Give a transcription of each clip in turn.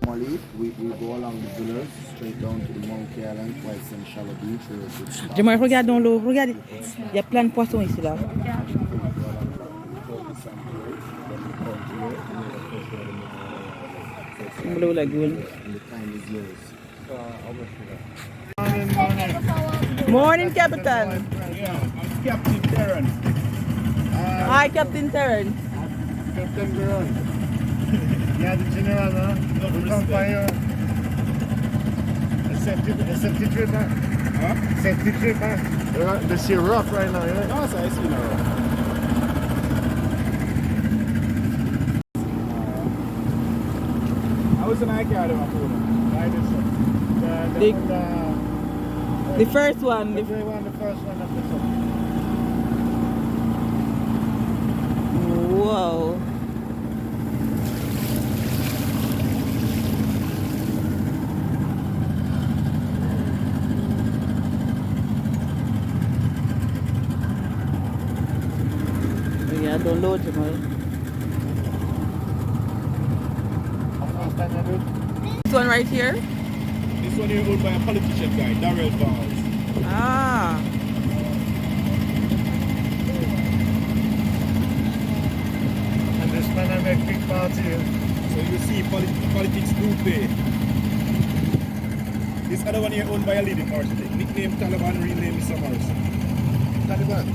normally we go along the villas straight down to the Monkey Island, quite some shallow beach where we could stop. Jamal, regarde dans l'eau, regarde. Il y a plein de poissons ici là. Blue Lagoon. And the time is yours. Morning, Captain. Yeah, I'm Captain Terrence. Hi, Captain Terrence. Captain Terrence. Yeah, the general, huh? We come by a safety trip, huh? Huh? Safety trip, huh? They see rough right now, yeah? No, so I see now rough. I was an eye-card on my phone. Right, the first one. The first one of the song. Whoa. Yeah, don't load him, right? This one right here? This one here owned by a politician guy, Darrell Bowles. Ah. And this man I make big party. So you see politics do pay. This other one here owned by a leading architect. Nickname Taliban, real name is Morrison. Taliban.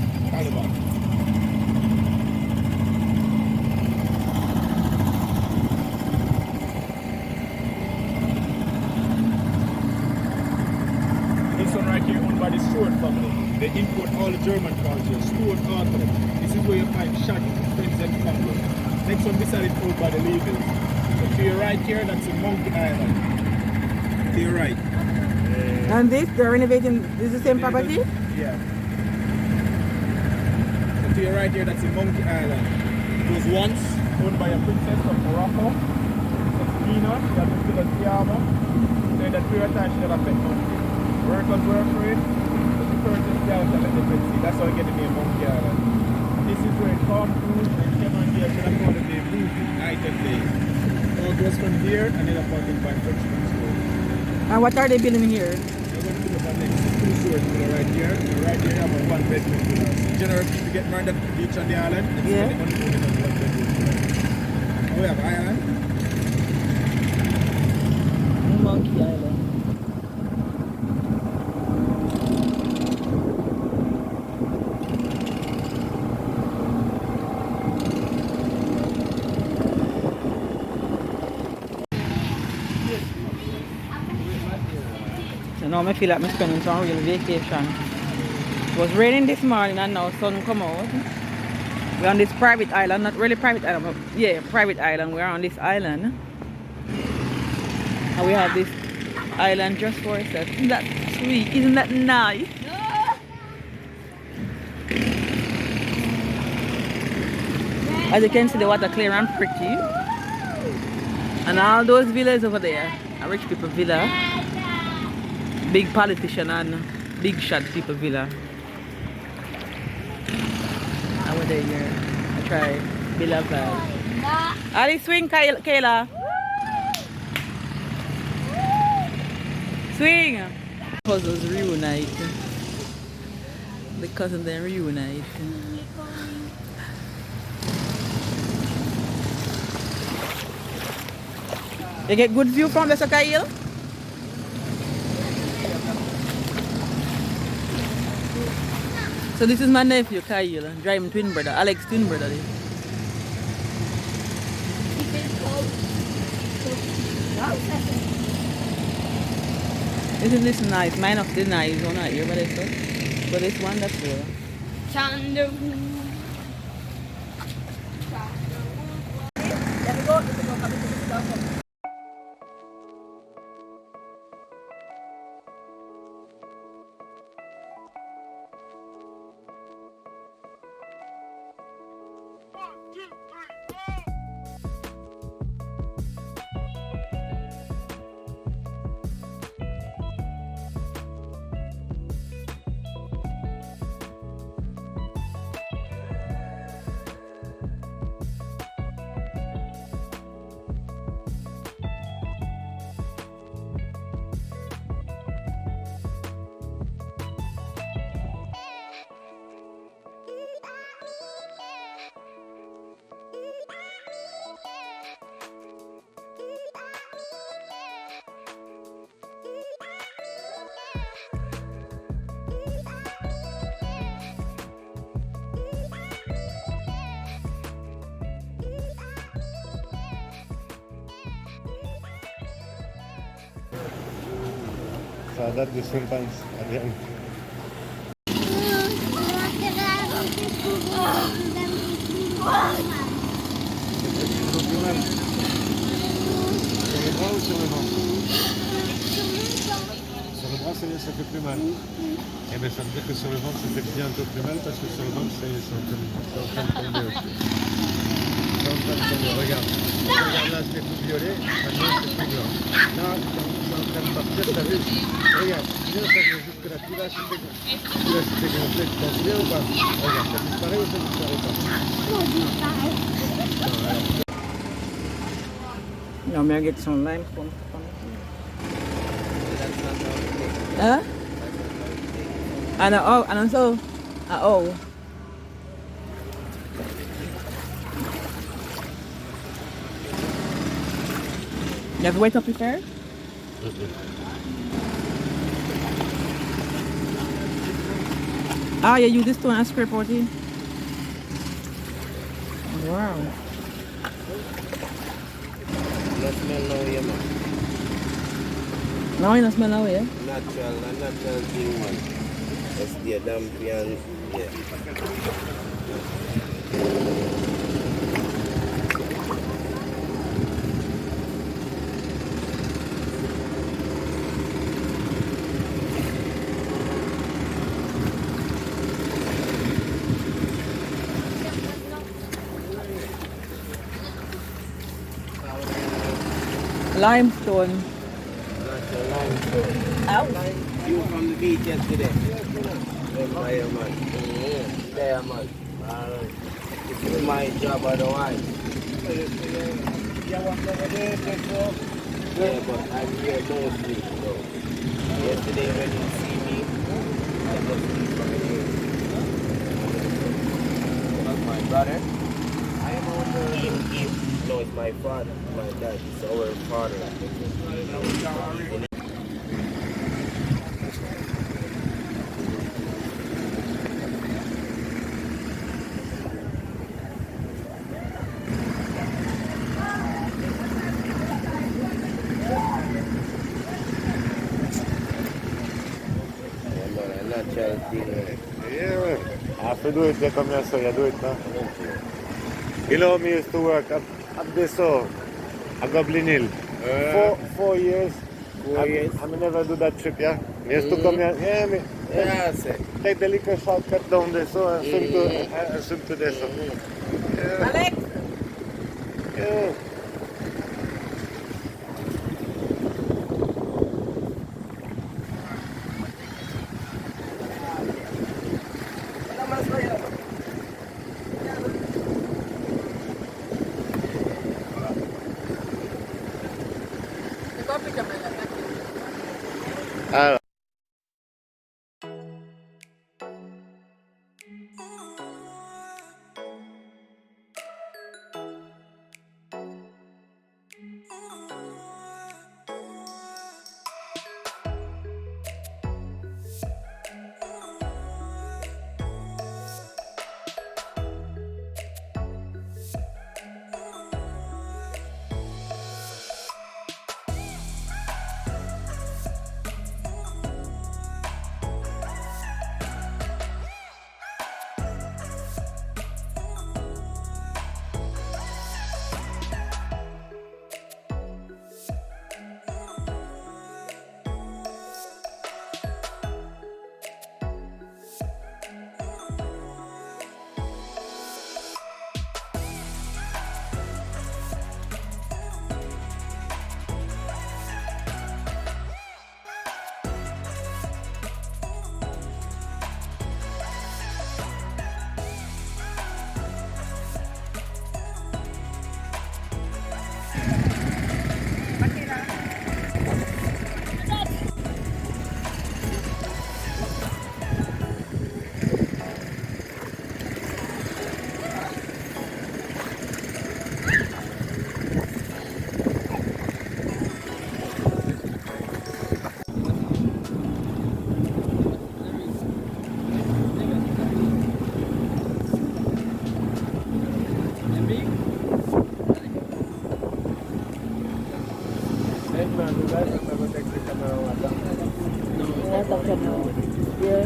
This one right here owned by the Stewart family. They import all the German culture, Stewart Arthur. This is where you find Shaggy, friends and family. Next one beside it owned by the Legals. So to your right here, that's in Monkey Island. To your right. And this, they're renovating, this is the same property? Yeah. So to your right here, that's in Monkey Island. It was once owned by a princess from Morocco. Princess Tina, she had been to the Tiama. So in that period of time, she never met monkey. Workers were afraid, but the purchased the island and let them see. That's how I get the name Monkey Island. This is where Tom Cruise and Cameron Diaz should have called it the movie item day. So it goes from here and then appointed by French Jamaican. And what are they building here? They're going to put up a next two stories right here. And right here, you have a one bedroom villa. Generally, people get married at the beach on the island. And yeah. so they're going to put it on one bedroom villa. And we have island. Monkey Island. So now I feel like I'm spending some real vacation. It was raining this morning and now sun come out. We're on this private island, not really private island, but yeah, private island. We're on this island. And we have this island just for ourselves. Isn't that sweet? Isn't that nice? As you can see, the water clear and pretty. And all those villas over there are rich people villa. Big politician and big shot people villa. I went there here. I tried Villa Vibe. Ali swing, Kayla. Swing. Cousins reunite. The cousins then reunite. You get good view from the Kyle? So this is my nephew Kyle, driving twin brother, Alex twin brother. Isn't this nice? Mine of the nice one out here, but this one that's cool. Ça date de Saint-Pence, Adrien. Sur le bras ou sur le ventre? Sur le bras, ça fait plus mal. Eh bien, ça veut dire que sur le ventre, ça fait bientôt plus mal parce que sur le ventre, c'est en train de tomber aussi. C'est en train de tomber, regarde. Regarde là, c'était tout violet, maintenant c'est tout blanc. Là, c'est en train de partir, t'as vu? Regarde, viens, ça vient jusque là. Tout là, c'était gonflé, tu t'en souviens ou pas? Regarde, ça disparaît ou ça disparaît pas? Non, disparaît. Now may I get some lime from Huh? And so you have to wait up your fair? Ah, yeah, you this one and scrape out here. Wow. Not smell now, yeah, man. Now you not smell now, yeah? Natural thing, man. That's the dumpy and yeah. Limestone. Natural limestone. Ow. You from the beach yesterday? There, man. There, man. Alright. This is my job, otherwise. Yeah, but I'm here mostly, so. Yesterday when you see me, I just leave from here. That's my brother. No, it's my father, my dad. It's our father. Natural thing. Yeah, well. After do it, they come here, so you do it now. You know, me used to work up this at Goblin Hill. 4 years. 4 years. I never do that trip, yeah? Me used to come here, yeah, me. Yeah, sir. Take the liquor shortcut down there, so and swim to this. So. Yeah. Alex! Yeah. Ah. Never take the camera. Yeah, talk about. Yeah.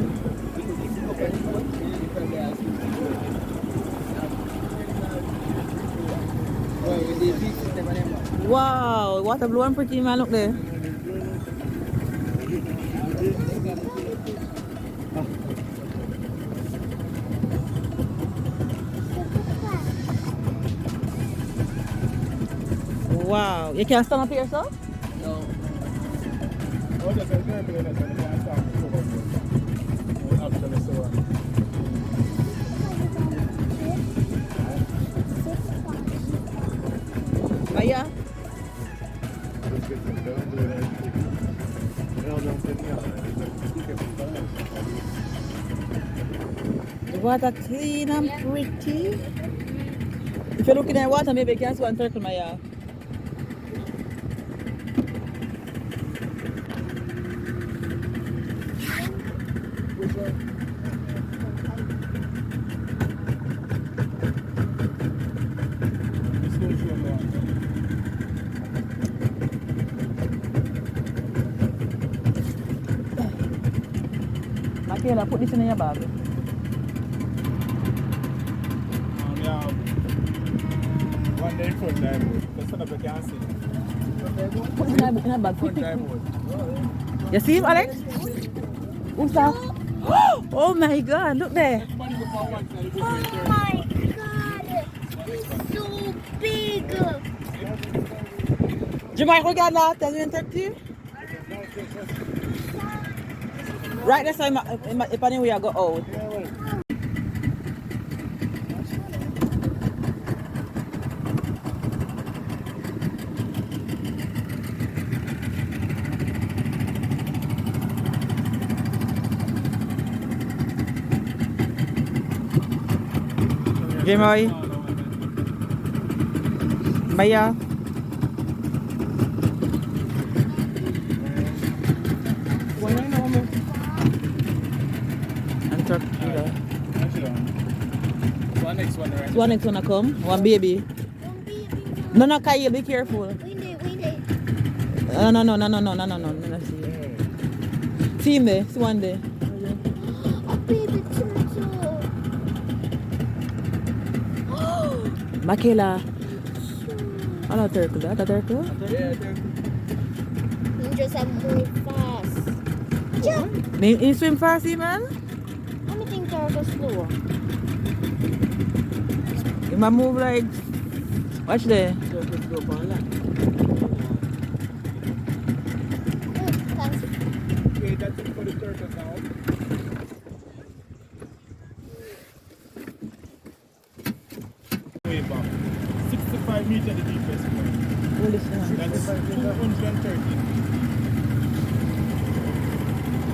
Wow, water blue and pretty man, look there. Wow, you can stand up here, sir? Oh, there's a turtle in it, and you can't stop the cover. It's actually so. Maya? The water clean and pretty. If you're looking at water, maybe you can see one turtle, Maya. Michaela, put this in your bag. Yeah. One day front dive. That's what I can see. Put it in your bag. Front dive. You see him, Alex? Who's that? Oh my God, look there. Oh my god, it's so big. Jamai, regarde là, t'as vu un tortue? Right, that's why if anyway I go out. Jamai, Maya. One next one to come. One baby. No, no, Kyle, be careful. No. See him there. See one there. A baby turtle. Michaela. I know turtle. That a turtle? Yeah, You just have move fast. Jump. You swim fast, man? Let me think turtle slower. You might move like. Watch there. Thanks. okay, that's it for the turtle now. Way back. 65 meters the deepest point. Hold this down. That's 230.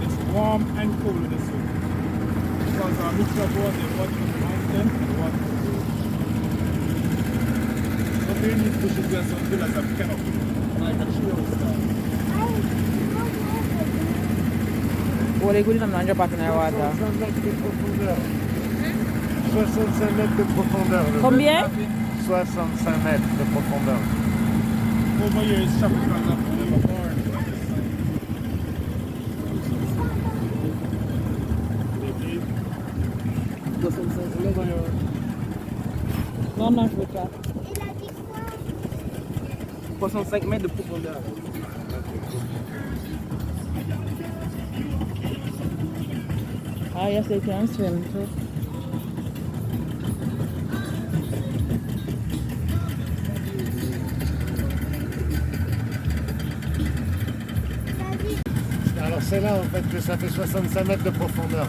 It's warm and cold in the soup. Because our mixture of water, one from the mountain and one from the road. So there these bushes there some villas have kind of like a trail style. Oh, they good enough to drop in the water. 65 mètres de profondeur. Combien? 65 mètres de profondeur. Over here is tropical of Lagoon. Non, je veux pas. 65 mètres de profondeur. Ah, yes, they can swim. So. Alors c'est là en fait que ça fait 65 mètres de profondeur.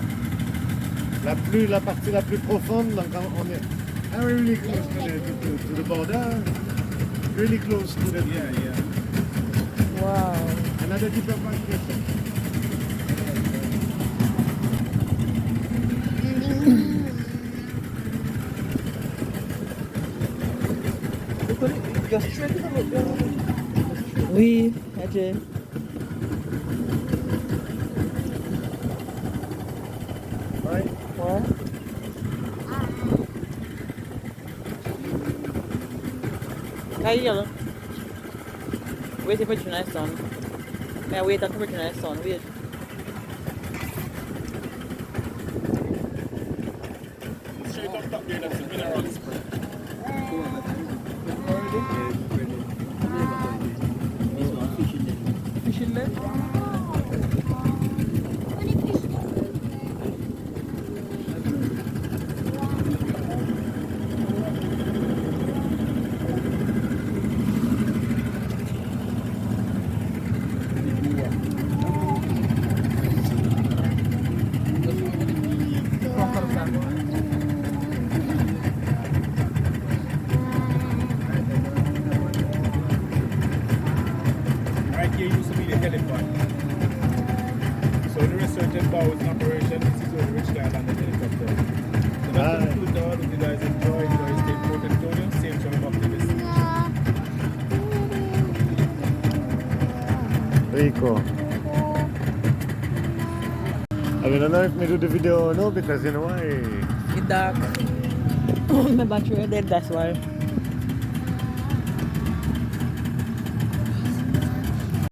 La partie la plus profonde, donc on est really close to the border, really close to the Yeah. Wow. another deeper part here. Oui, ok. Right? Ouais. Kaya yun. Wait for your nice son. Kaya wait until your nice son. Wait. back there, that's the mineral spring. Fishing net? Right here used to be the helipad. So the resurgent bow is in operation. This is where the rich guy landed the helicopter. So that's conclude now. If you guys enjoy stay put and told you, same time up to this. Rico. I mean, I don't know if me do the video or no because you know why. It's dark. My battery dead, that's why.